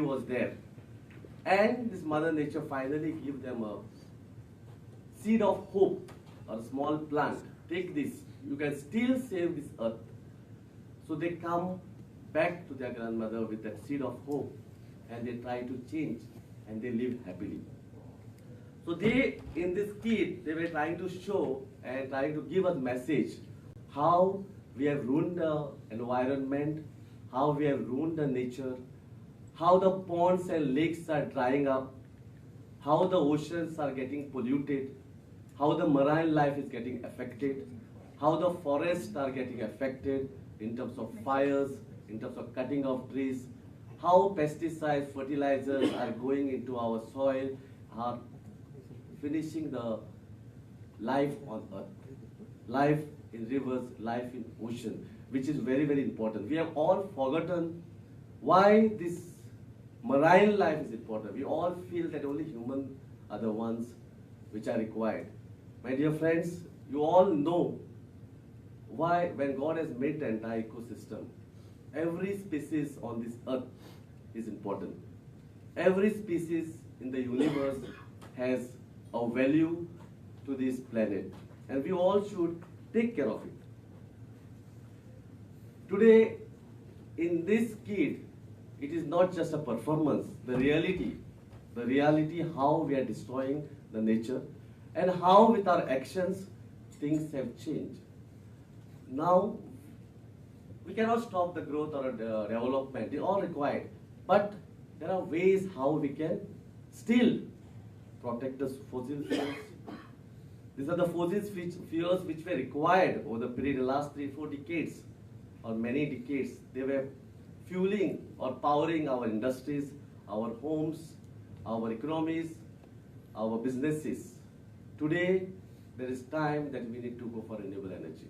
was there. And this Mother Nature finally gave them a seed of hope, or a small plant. Take this, you can still save this earth. So they come back to their grandmother with that seed of hope, and they try to change, and they live happily. So they, in this kit, they were trying to show and trying to give a message how we have ruined the environment, how we have ruined the nature, how the ponds and lakes are drying up, how the oceans are getting polluted, how the marine life is getting affected, how the forests are getting affected in terms of fires, in terms of cutting of trees, how pesticides, fertilizers are going into our soil, are finishing the life on earth, life in rivers, life in ocean, which is very, very important. We have all forgotten why this marine life is important. We all feel that only humans are the ones which are required. My dear friends, you all know why when God has made the entire ecosystem, every species on this earth is important. Every species in the universe has a value to this planet, and we all should take care of it. Today, in this kit, it is not just a performance, the reality how we are destroying the nature, and how with our actions things have changed. Now, we cannot stop the growth or development, they are all required, but there are ways how we can still protect the fossil fuels. These are the fossil fuels which were required over the period of the last 3-4 decades or many decades. They were fueling or powering our industries, our homes, our economies, our businesses. Today, there is time that we need to go for renewable energy.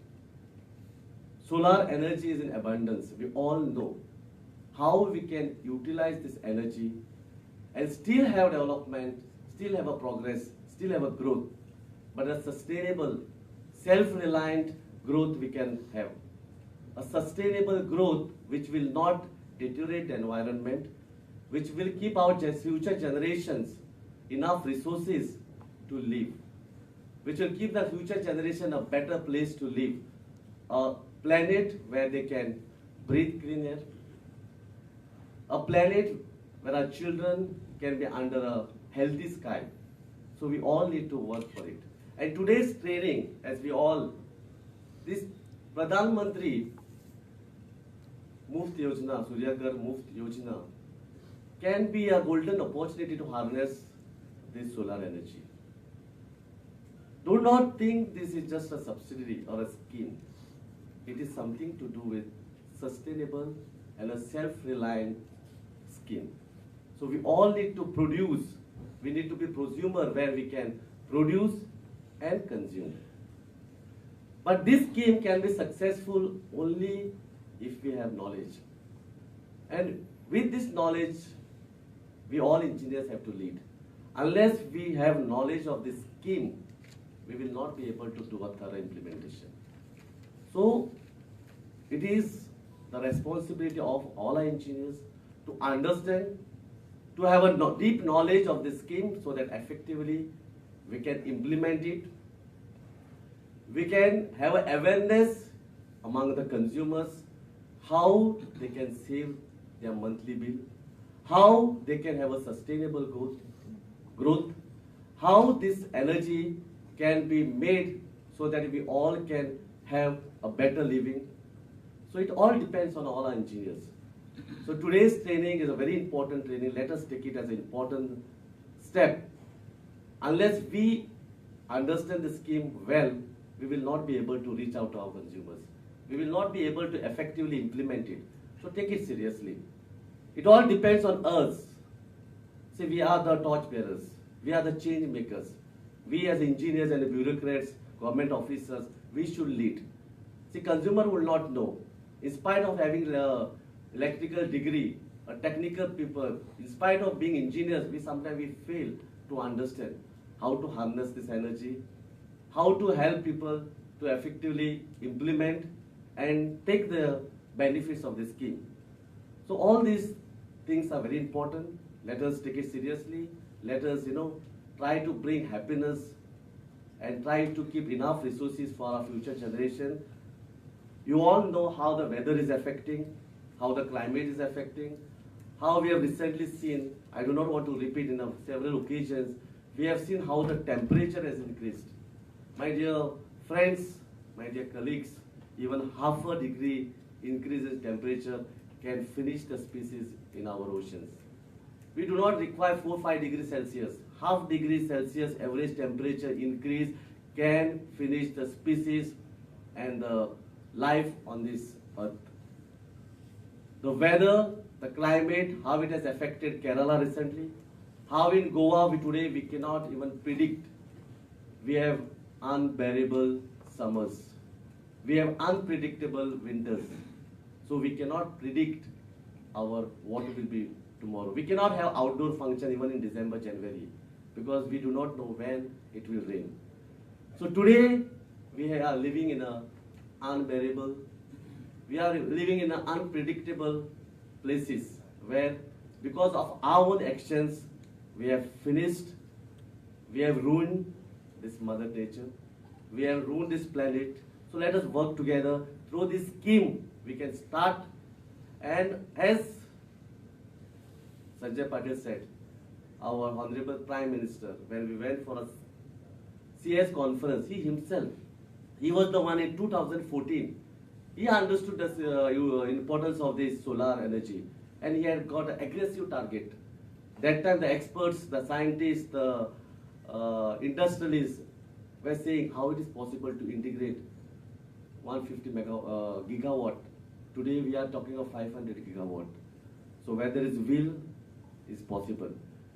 Solar energy is in abundance. We all know how we can utilize this energy and still have development, still have a progress, still have a growth, but a sustainable, self-reliant growth we can have. A sustainable growth which will not deteriorate the environment, which will keep our future generations enough resources to live, which will give the future generation a better place to live, a planet where they can breathe clean air, a planet where our children can be under a healthy sky. So we all need to work for it. And today's training, as we all, this Pradhan Mantri Muft Yojana, Surya Ghar Muft Yojana, can be a golden opportunity to harness this solar energy. Do not think this is just a subsidy or a scheme. It is something to do with sustainable and a self-reliant scheme. So we all need to produce. We need to be prosumer where we can produce and consume. But this scheme can be successful only if we have knowledge. And with this knowledge, we all engineers have to lead. Unless we have knowledge of this scheme, we will not be able to do a thorough implementation. So, it is the responsibility of all our engineers to understand, to have a deep knowledge of this scheme so that effectively we can implement it. We can have an awareness among the consumers how they can save their monthly bill, how they can have a sustainable growth, how this energy can be made so that we all can have a better living. So it all depends on all our engineers. So today's training is a very important training. Let us take it as an important step. Unless we understand the scheme well, we will not be able to reach out to our consumers. We will not be able to effectively implement it. So take it seriously. It all depends on us. See, we are the torch bearers. We are the change makers. We as engineers and bureaucrats, government officers, we should lead. See, consumer will not know. In spite of having an electrical degree, a technical people, in spite of being engineers, sometimes we fail to understand how to harness this energy, how to help people to effectively implement and take the benefits of this scheme. So all these things are very important. Let us take it seriously. Let us, try to bring happiness and try to keep enough resources for our future generation. You all know how the weather is affecting, how the climate is affecting, how we have recently seen, I do not want to repeat in several occasions, we have seen how the temperature has increased. My dear friends, my dear colleagues, even half a degree increase in temperature can finish the species in our oceans. We do not require 4-5 degrees Celsius. Half degree Celsius average temperature increase can finish the species and the life on this earth. The weather, the climate, how it has affected Kerala recently, how in Goa today we cannot even predict. We have unbearable summers. We have unpredictable winters. So we cannot predict what will be tomorrow. We cannot have outdoor function even in December, January, because we do not know when it will rain. So today we are living in an unbearable, we are living in an unpredictable places where because of our own actions we have finished, we have ruined this mother nature, we have ruined this planet. So let us work together. Through this scheme we can start, and as Sanjay Patil said, our Honorable Prime Minister, when we went for a CS conference, he was the one in 2014. He understood the importance of this solar energy, and he had got an aggressive target. That time the experts, the scientists, the industrialists were saying how it is possible to integrate 150 gigawatt. Today we are talking of 500 gigawatt. So where there is will, is possible.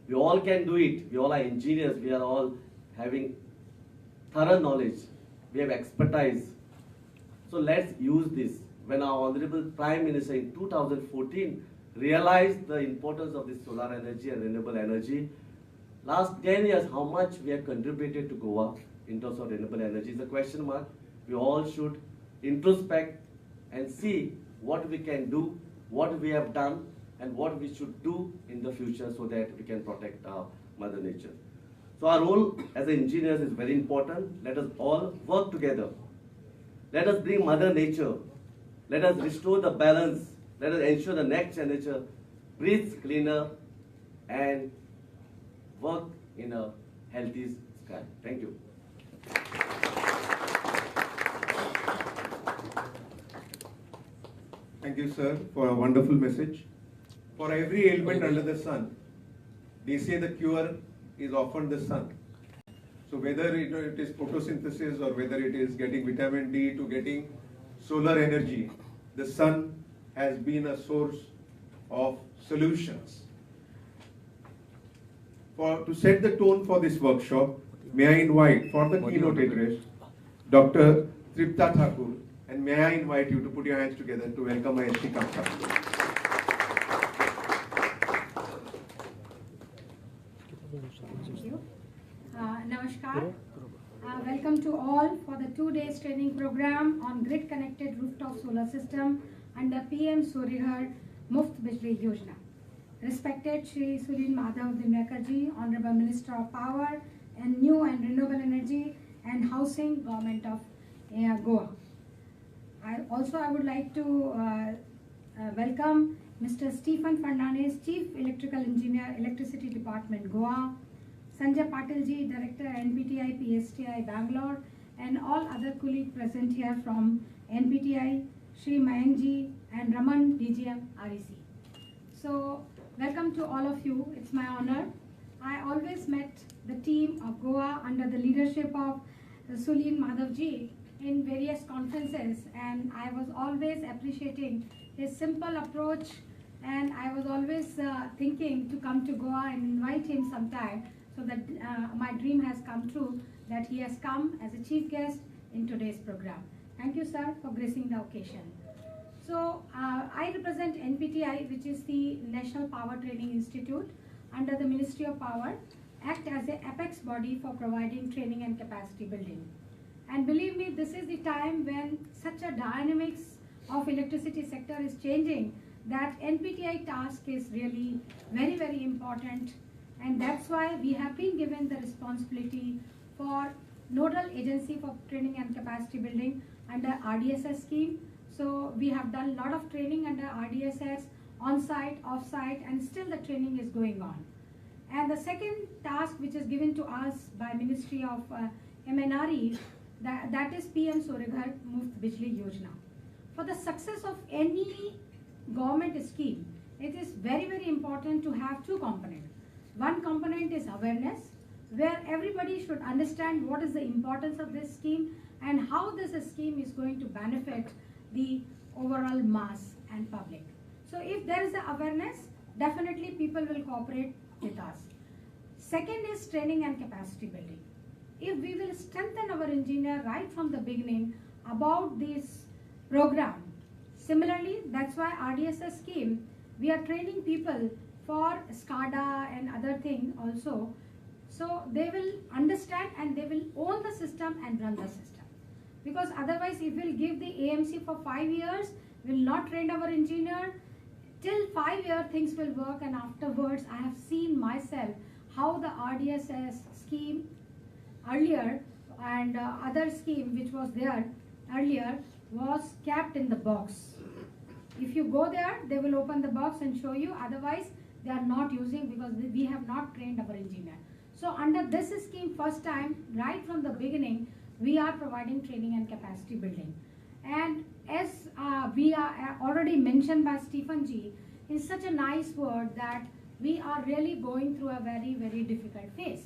We all can do it. We all are engineers. We are all having thorough knowledge. We have expertise. So let's use this. When our Honorable Prime Minister in 2014 realized the importance of this solar energy and renewable energy, last 10 years, how much we have contributed to Goa in terms of renewable energy is a question mark. We all should introspect and see what we can do, what we have done, and what we should do in the future so that we can protect our mother nature. So our role as engineers is very important. Let us all work together. Let us bring mother nature. Let us restore the balance. Let us ensure the next generation breathes cleaner and work in a healthy sky. Thank you. Thank you, sir, for a wonderful message. For every ailment under the sun, they say the cure is often the sun. So whether it is photosynthesis or whether it is getting vitamin D to getting solar energy, the sun has been a source of solutions. To set the tone for this workshop, may I invite for the keynote address Dr. Tripta Thakur, and may I invite you to put your hands together to welcome my ST Kamsa. Thank you. Namaskar. Welcome to all for the 2-day training program on grid-connected rooftop solar system under PM Surya Ghar Muft Bijlee Yojana. Respected Shri Surya Madhav Ji, Honorable Minister of Power and New and Renewable Energy and Housing, Government of Goa. I would like to welcome Mr. Stephen Fernandez, Chief Electrical Engineer, Electricity Department, Goa, Sanjay Patil Ji, Director, NPTI, PSTI, Bangalore, and all other colleagues present here from NPTI, Shri Mayank Ji, and Raman, DGM, REC. So, welcome to all of you. It's my honor. I always met the team of Goa under the leadership of Surya Madhav Ji in various conferences, and I was always appreciating his simple approach, and I was always thinking to come to Goa and invite him sometime, so that my dream has come true, that he has come as a chief guest in today's program. Thank you, sir, for gracing the occasion. So I represent NPTI, which is the National Power Training Institute under the Ministry of Power, act as an apex body for providing training and capacity building. And believe me, this is the time when such a dynamics of electricity sector is changing, that NPTI task is really very, very important, and that's why we have been given the responsibility for nodal agency for training and capacity building under RDSS scheme. So we have done a lot of training under RDSS, on-site, off-site, and still the training is going on. And the second task which is given to us by Ministry of MNRE, that is PM Surya Ghar Muft Bijlee Yojana. For the success of any government scheme, it is very, very important to have two components. One component is awareness, where everybody should understand what is the importance of this scheme and how this scheme is going to benefit the overall mass and public. So if there is the awareness, definitely people will cooperate with us. Second is training and capacity building. If we will strengthen our engineer right from the beginning about this program, similarly, that's why RDSS scheme, we are training people for SCADA and other things also. So they will understand and they will own the system and run the system. Because otherwise, if we'll give the AMC for 5 years, we'll not train our engineer, till 5 years things will work, and afterwards I have seen myself how the RDSS scheme earlier and other scheme which was there earlier was kept in the box. If you go there, they will open the box and show you, otherwise they are not using because we have not trained our engineer. So under this scheme, first time, right from the beginning, we are providing training and capacity building. And as we are already mentioned by Stephen G, in such a nice word that we are really going through a very, very difficult phase.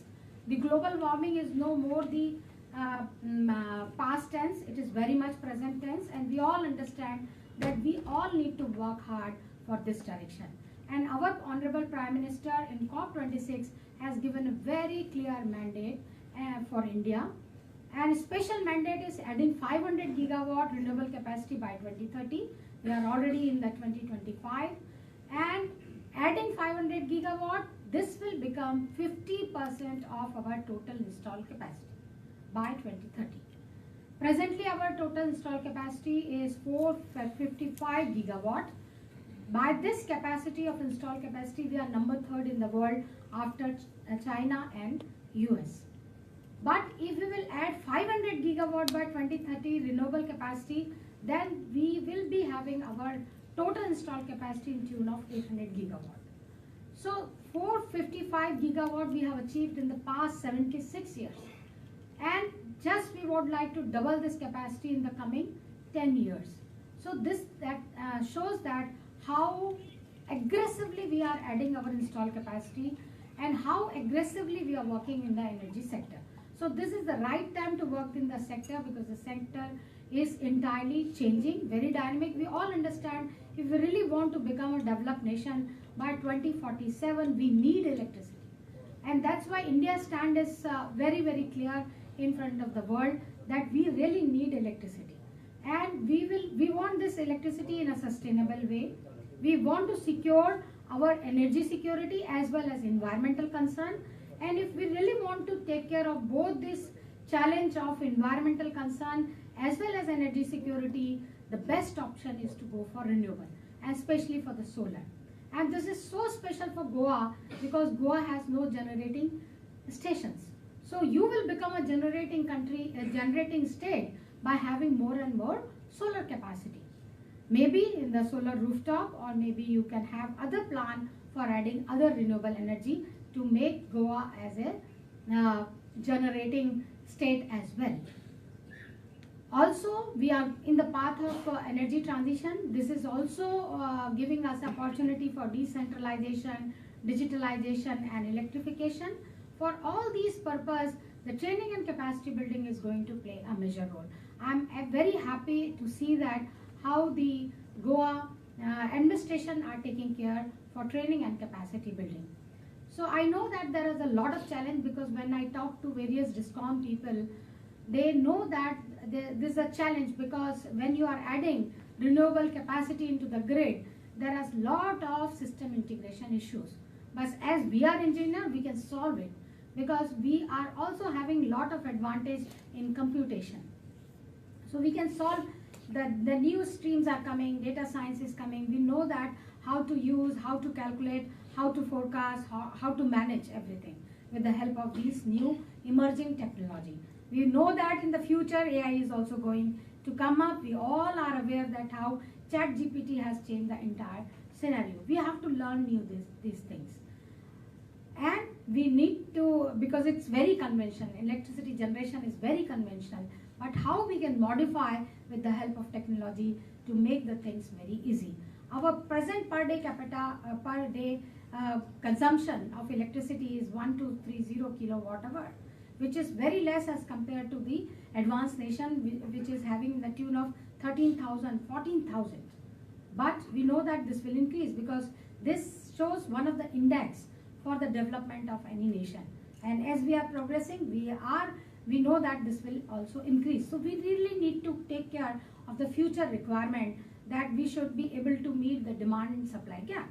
The global warming is no more the past tense, it is very much present tense, and we all understand that we all need to work hard for this direction. And our Honorable Prime Minister in COP26 has given a very clear mandate for India. And special mandate is adding 500 gigawatt renewable capacity by 2030. We are already in the 2025. And adding 500 gigawatt, this will become 50% of our total installed capacity by 2030. Presently, our total installed capacity is 455 gigawatt. By this capacity of installed capacity, we are number 3rd in the world after China and US. But if we will add 500 gigawatt by 2030 renewable capacity, then we will be having our total installed capacity in tune of 800 gigawatt. So 455 gigawatt we have achieved in the past 76 years. And just we would like to double this capacity in the coming 10 years. So this shows that how aggressively we are adding our installed capacity and how aggressively we are working in the energy sector. So this is the right time to work in the sector because the sector is entirely changing, very dynamic. We all understand if we really want to become a developed nation by 2047, we need electricity. And that's why India's stand is very, very clear in front of the world that we really need electricity. And we want this electricity in a sustainable way. We want to secure our energy security as well as environmental concern. And if we really want to take care of both this challenge of environmental concern as well as energy security, the best option is to go for renewable, and especially for the solar. And this is so special for Goa because Goa has no generating stations. So you will become a generating country, a generating state by having more and more solar capacity. Maybe in the solar rooftop, or maybe you can have other plan for adding other renewable energy to make Goa as a generating state as well. Also, we are in the path of energy transition. This is also giving us opportunity for decentralization, digitalization and electrification. For all these purposes, the training and capacity building is going to play a major role. I'm very happy to see that how the Goa administration are taking care for training and capacity building. So I know that there is a lot of challenge because when I talk to various DISCOM people, they know that this is a challenge because when you are adding renewable capacity into the grid, there is a lot of system integration issues. But as we are engineers, we can solve it because we are also having a lot of advantage in computation. So we can solve the new streams are coming, data science is coming. We know that how to use, how to calculate, how to forecast, how to manage everything with the help of these new emerging technology. We know that in the future AI is also going to come up. We all are aware that how ChatGPT has changed the entire scenario. We have to learn these things. And we need to, because it's very conventional, electricity generation is very conventional, but how we can modify with the help of technology to make the things very easy. Our present per day consumption of electricity is 1230 kilowatt hour, which is very less as compared to the advanced nation, which is having the tune of 13,000, 14,000. But we know that this will increase because this shows one of the index for the development of any nation. And as we are progressing, we know that this will also increase. So we really need to take care of the future requirement that we should be able to meet the demand and supply gap.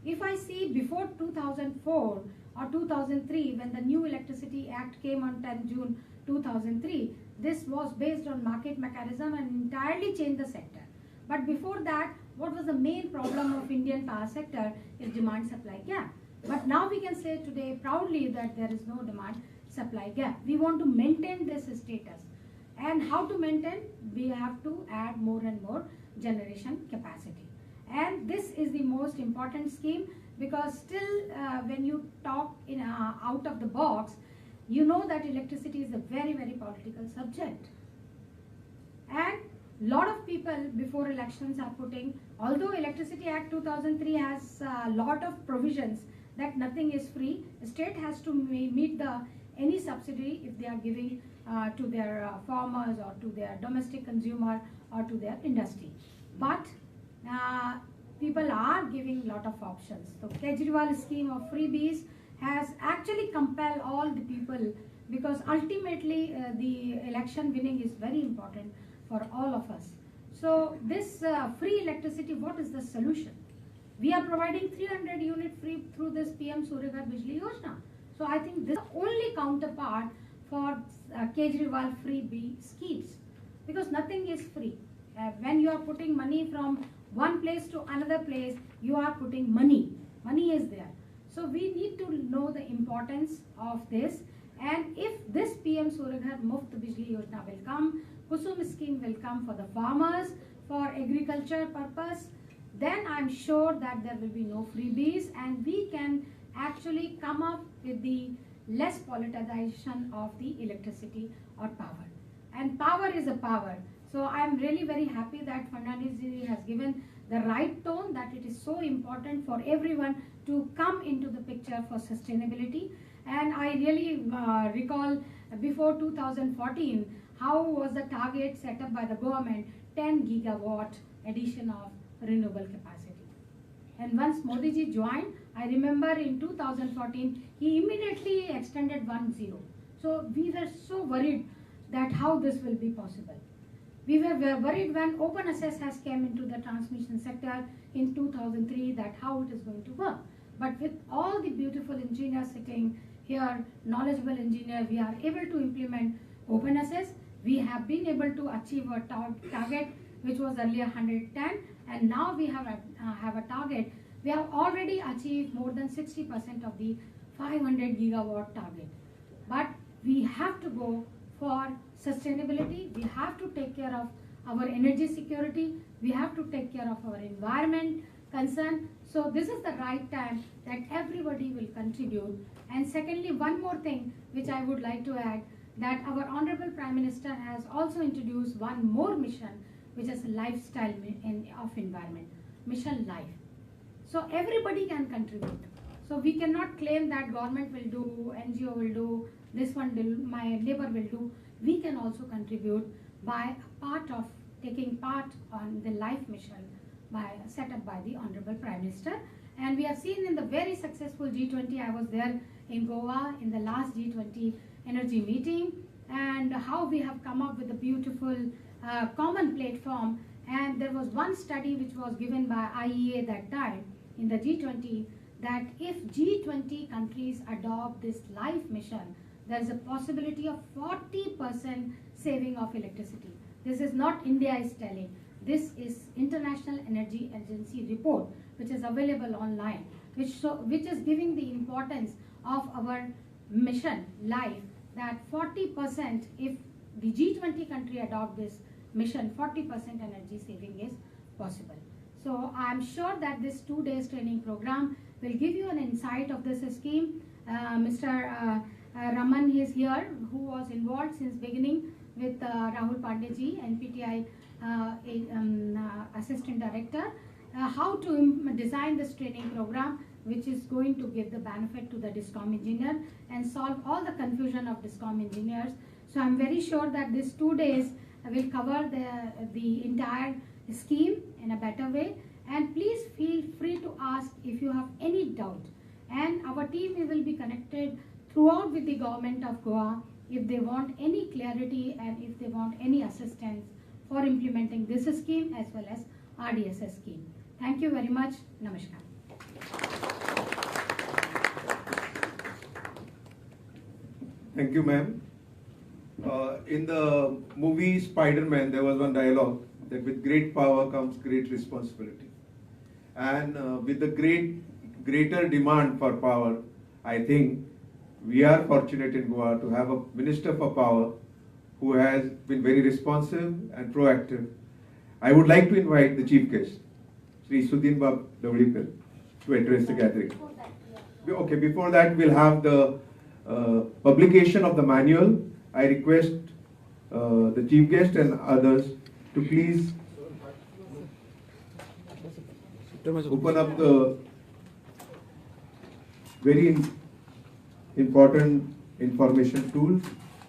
If I see before 2004 or 2003, when the new Electricity Act came on 10 June 2003, this was based on market mechanism and entirely changed the sector. But before that, what was the main problem of Indian power sector is demand supply gap. But now we can say today proudly that there is no demand supply gap. We want to maintain this status. And how to maintain? We have to add more and more generation capacity. And this is the most important scheme, because still when you talk in out of the box, you know that electricity is a very, very political subject. And lot of people before elections are putting, although Electricity Act 2003 has a lot of provisions that nothing is free, the state has to meet any subsidy if they are giving to their farmers or to their domestic consumer or to their industry. But people are giving lot of options. So Kejriwal scheme of freebies has actually compelled all the people, because ultimately the election winning is very important for all of us. So this free electricity, what is the solution? We are providing 300 unit free through this PM Surya Ghar Bijlee Yojana. So I think this is the only counterpart for Kejriwal freebie schemes, because nothing is free. When you are putting money from one place to another place, you are putting money. Money is there. So we need to know the importance of this. And if this PM Surya Ghar Muft Bijlee Yojana will come, Kusum scheme will come for the farmers, for agriculture purpose, then I'm sure that there will be no freebies, and we can actually come up with the less politicization of the electricity or power. And power is a power. So I'm really very happy that Fernandez ji has given the right tone, that it is so important for everyone to come into the picture for sustainability. And I really recall before 2014, how was the target set up by the government, 10 gigawatt addition of renewable capacity. And once Modi ji joined, I remember in 2014, he immediately extended 10. So we were so worried that how this will be possible. We were worried when open access has came into the transmission sector in 2003, that how it is going to work. But with all the beautiful engineers sitting here, knowledgeable engineers, we are able to implement open access. We have been able to achieve a target which was earlier 110, and now we have a target. We have already achieved more than 60% of the 500 gigawatt target. But we have to go for sustainability. We have to take care of our energy security. We have to take care of our environment concern. So this is the right time that everybody will contribute. And secondly, one more thing which I would like to add, that our Honorable Prime Minister has also introduced one more mission, which is a lifestyle of environment, Mission Life. So everybody can contribute. So we cannot claim that government will do, NGO will do, this one will, my neighbor will do. We can also contribute by taking part on the life mission set up by the Honorable Prime Minister. And we have seen in the very successful G20, I was there in Goa in the last G20 energy meeting, and how we have come up with a beautiful common platform. And there was one study which was given by IEA that time in the G20, that if G20 countries adopt this life mission, there is a possibility of 40% saving of electricity. This is not India is telling. This is International Energy Agency report, which is available online, which is giving the importance of our mission life, that 40%, if the G20 country adopt this mission, 40% energy saving is possible. So I am sure that this 2 days training program will give you an insight of this scheme. Mr. Raman is here, who was involved since beginning with Rahul Pandey, NPTI Assistant Director, how to design this training program, which is going to give the benefit to the DISCOM engineer and solve all the confusion of DISCOM engineers. So I'm very sure that these 2 days will cover the entire scheme in a better way. And please feel free to ask if you have any doubt. And our team will be connected throughout with the government of Goa if they want any clarity and if they want any assistance for implementing this scheme as well as RDSS scheme. Thank you very much. Namaskar. Thank you, ma'am. In the movie Spider-Man, there was one dialogue that with great power comes great responsibility. And with the greater demand for power, I think we are fortunate in Goa to have a Minister for Power who has been very responsive and proactive. I would like to invite the Chief Guest, Sri Sudhin Bab Davlikar, to address the gathering. Okay, before that we'll have the publication of the manual. I request the Chief Guest and others to please open up the very important information tools,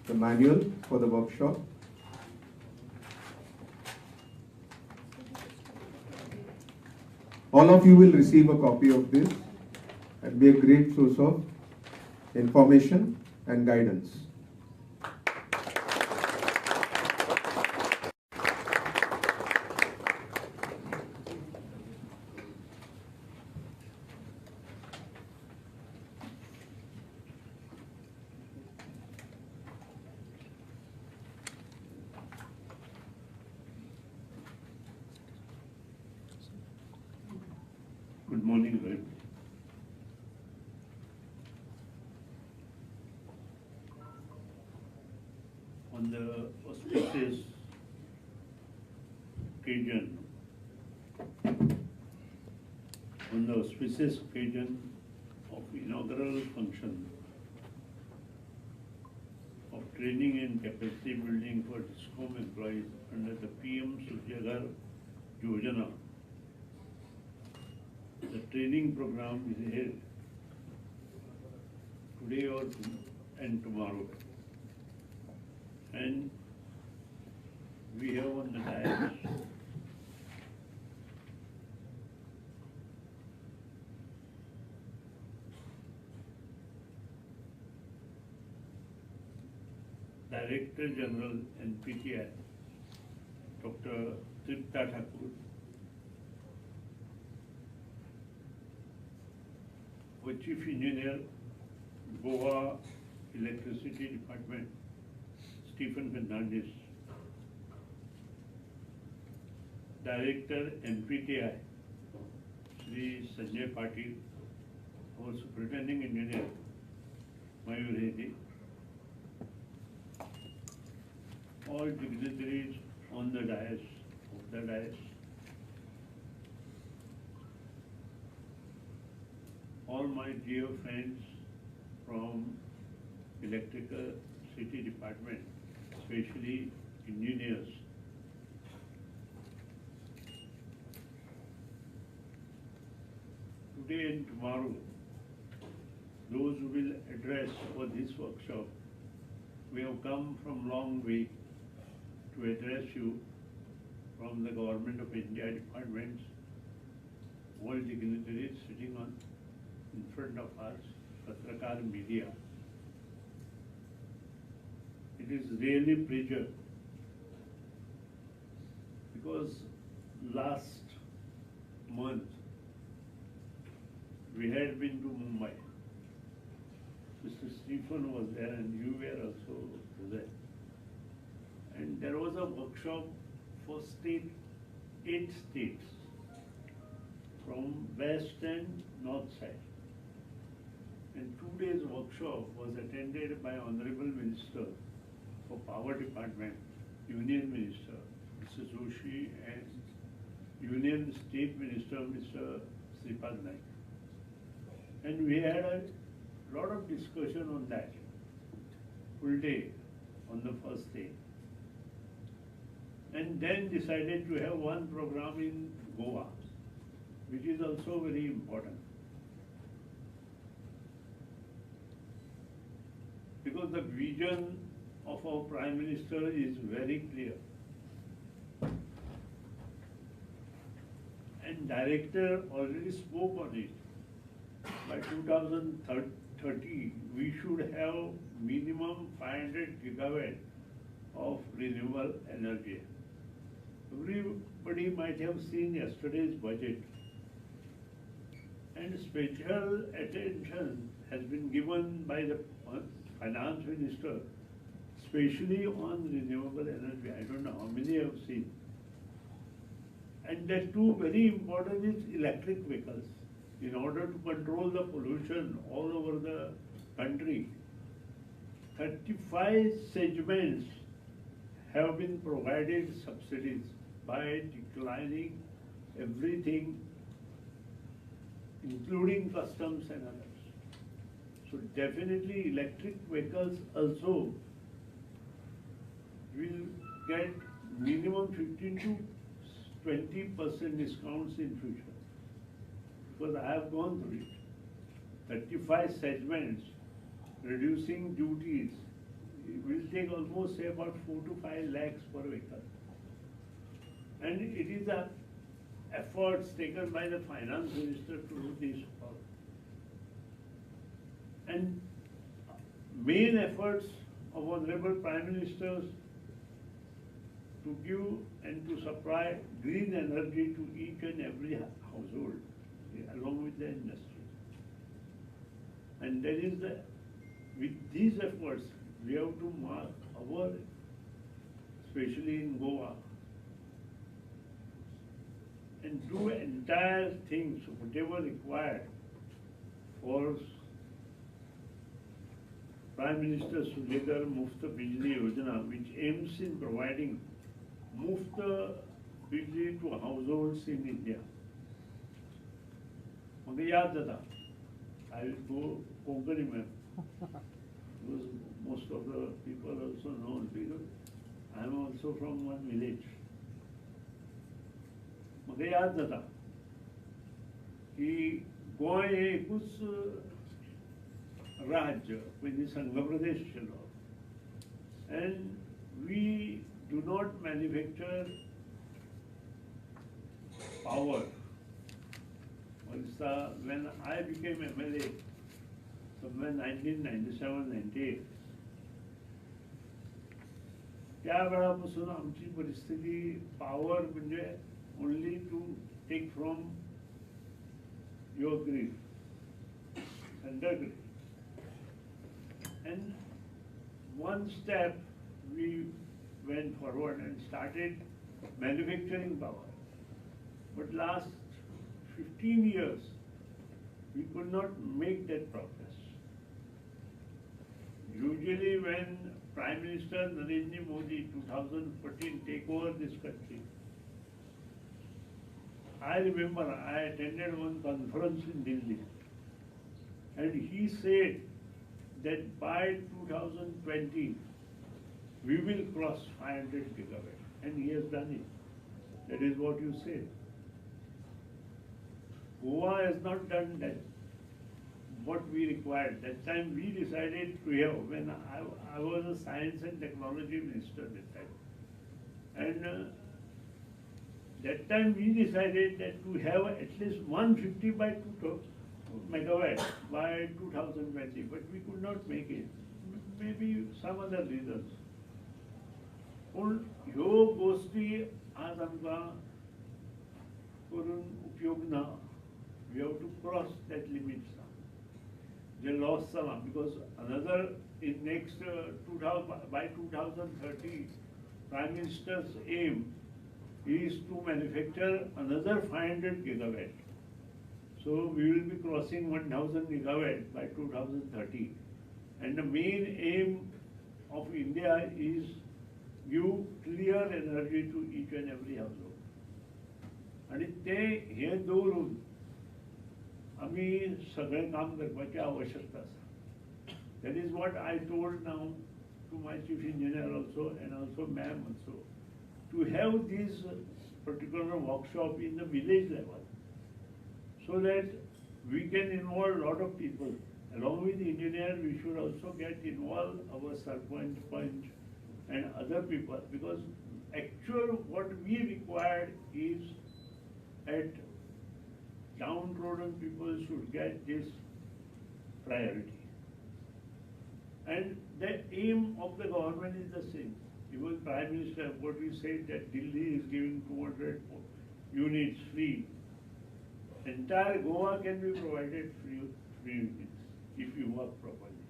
the manual for the workshop. All of you will receive a copy of this and be a great source of information and guidance. Good morning, Rohit. On the auspicious occasion, of inaugural function of training and capacity building for DISCOM employees under the PM Surya Ghar Yojana, the training program is held today and tomorrow. And we have on the dais Director General NPTI, Dr. Tripta Thakur, with Chief Engineer, Goa Electricity Department, Stephen Fernandez, Director NPTI, Sri Sanjay Patil, our Superintending Engineer, Mayur Reddy, all dignitaries on the dais, all my dear friends from Electrical City Department, especially engineers. Today and tomorrow, those who will address for this workshop, we have come from long way to address you from the Government of India departments, all dignitaries sitting in front of us, Patrakar media. It is really pleasure because last month we had been to Mumbai. Mr. Stephen was there and you were also there. and there was a workshop for 8 states from west and north side. And 2 days workshop was attended by Honorable Minister for Power Department, Union Minister, Mr. Joshi, and Union State Minister, Mr. Sripad Naik. And we had a lot of discussion on that, full day on the first day. And then decided to have one program in Goa, which is also very important. Because the vision of our Prime Minister is very clear. And Director already spoke on it. By 2030, we should have minimum 500 gigawatt of renewable energy. Everybody might have seen yesterday's budget. And special attention has been given by the Finance Minister, especially on renewable energy. I don't know how many have seen. And that too, very important is electric vehicles. In order to control the pollution all over the country, 35 segments have been provided subsidies by declining everything, including customs and others. So definitely electric vehicles also will get minimum 15 to 20% discounts in future. Because I have gone through it. 35 segments, reducing duties, it will take almost say about 4 to 5 lakhs per vehicle. And it is a efforts taken by the Finance Minister to do this all. And main efforts of Honorable Prime Minister to give and to supply green energy to each and every household, along with the industry. And that is with these efforts, we have to mark our, especially in Goa, and do entire things, whatever required for Prime Minister Surya Ghar Muft Bijlee Yojana, which aims in providing Muft Bijlee to households in India. मुझे याद था, I will go Konkani में, because most of the people also know, because I am also from one village. मुझे याद था कि गोवा एक उस राज्य, म्हणजे संघ प्रदेश चलो, and we do not manufacture power. When I became MLA, somewhere 1997-98, त्या वेळापासून आमची परिस्थिती power म्हणजे only to take from your grid, under grid. And one step we went forward and started manufacturing power. But last 15 years, we could not make that progress. Usually when Prime Minister Narendra Modi, 2014, take over this country, I remember I attended one conference in Delhi, and he said that by 2020, we will cross 500 gigawatt, and he has done it. That is what you said. Goa has not done that, what we required. That time we decided to have, when I was a Science and Technology Minister that time. And that time we decided that to have at least 150 by 2 megawatt by 2020, but we could not make it. Maybe some other reasons. पण ह्यो गोष्टी आज आमकां करून उपयोग ना. We have to cross that limit now. They lost some because another in next by 2030 Prime Minister's aim is to manufacture another 500 gigawatt. So we will be crossing 1000 gigawatt by 2030. And the main aim of India is give clear energy to each and every household. आणि ते हे दवरून आमी सगळें काम करपाची आवश्यकता आसा. That is what I told now to my chief engineer also and also ma'am also, to have this particular workshop in the village level, so that we can involve a lot of people. Along with the engineer, we should also get involved our sarpanch, panch and other people, because actual what we required is at downtrodden people should get this priority. And the aim of the government is the same. Even Prime Minister, what we said that Delhi is giving 200 units free. Entire Goa can be provided free units if you work properly.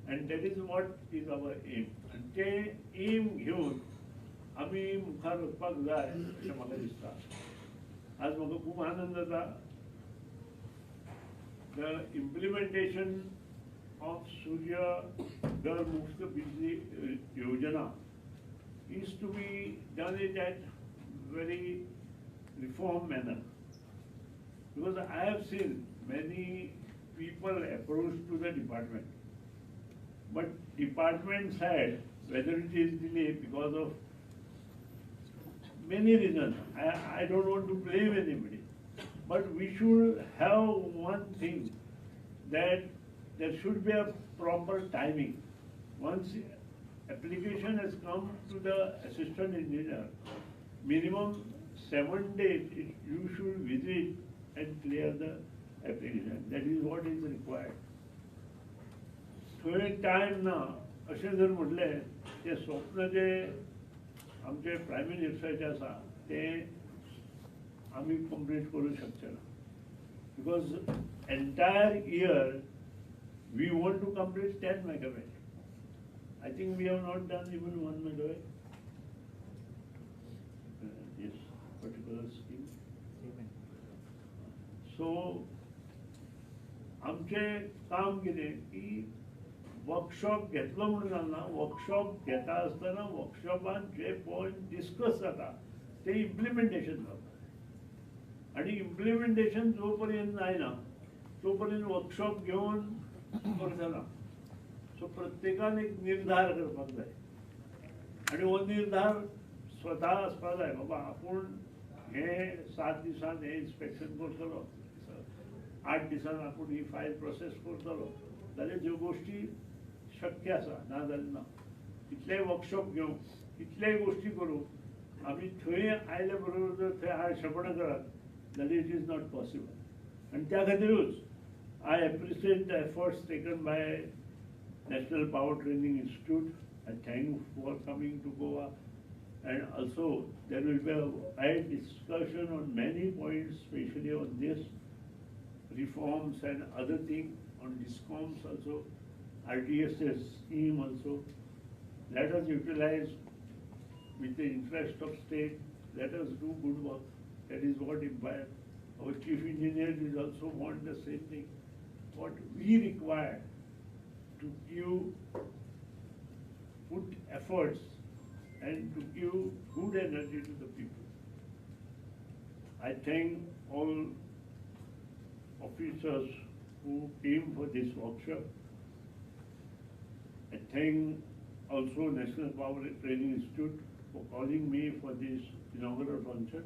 And that is what is our aim. And ते aim घेऊन आम्ही मुखार वचपाक जाय अशें म्हाका दिसता. आज म्हाका खूब आनंद जाता. The implementation of Surya Ghar Muft Bijlee Yojana is to be done in that very reform manner. Because I have seen many people approached to the department, but department said, whether it is delayed because of many reasons, I don't want to blame anybody, but we should have one thing, that there should be a proper timing. Once application has come to the assistant engineer, minimum 7 days you should visit and clear the application. That is what is required. थोडे time ना अशें जर म्हटलें तें स्वप्न जे आमचे prime मिनिस्टराचें आसा तें आमी कंप्लीट करूंक शकचे ना. Because entire year we want to complete 10 megawatt. I think we have not done even 1 megawatt. This particular scheme. So आमचे काम कितें की वर्कशॉप घेतलो म्हणून जालना. वर्कशॉप घेता आसतना वर्कशॉपान जे पॉयंट डिस्कस जाता ते इम्प्लिमेंटेशन जाता. आणि इम्प्लिमेंटेशन जो पर्यंत जायना तो पर्यंत वर्कशॉप घेवन करचना. सो प्रत्येकान एक निर्धार करपाक जाय आणि हो निर्धार स्वता आसपाक जाय. बाबा आपूण हे 7 दिसान हे इन्स्पेक्शन करतलो, 8 दिसान आपूण ही फायल प्रोसेस करतलो, जाल्यार ज्यो गोष्टी शक्य आसा ना जाल्यार ना. इतले वर्कशॉप घेवन इतलेय गोष्टी करूं आमी थंय आयले बरोबर जर थंय आळशेपणां करात जाल्यार इट इज नॉट पॉसिबल. आणि त्या खातीरूच I appreciate the efforts taken by National Power Training Institute. I thank for coming to Goa, and also there will be a wide discussion on many points, especially on this reforms and other things, on discoms also, RTSS scheme also. Let us utilize with the interest of state. Let us do good work. That is what implied. Our chief engineer is also want the same thing. What we require to give, put efforts and to give good energy to the people. I thank all officers who came for this workshop. I thank also National Power Training Institute for calling me for this inaugural function.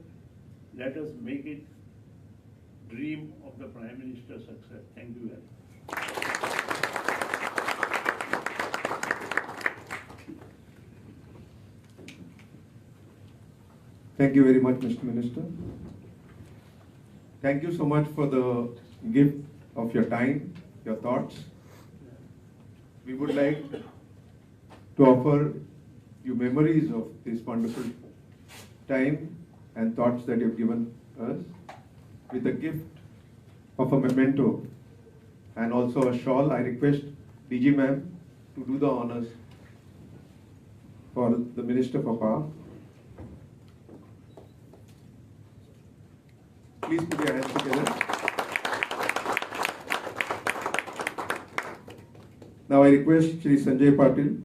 Let us make it dream of the Prime Minister's success. Thank you very much. Thank you very much, Mr. Minister. Thank you so much for the gift of your time, your thoughts. We would like to offer you memories of this wonderful time and thoughts that you've given us with a gift of a memento and also a shawl. I request DG ma'am to do the honors. for the Minister for Power. Please put your hands together. Now I request Shri Sanjay Patil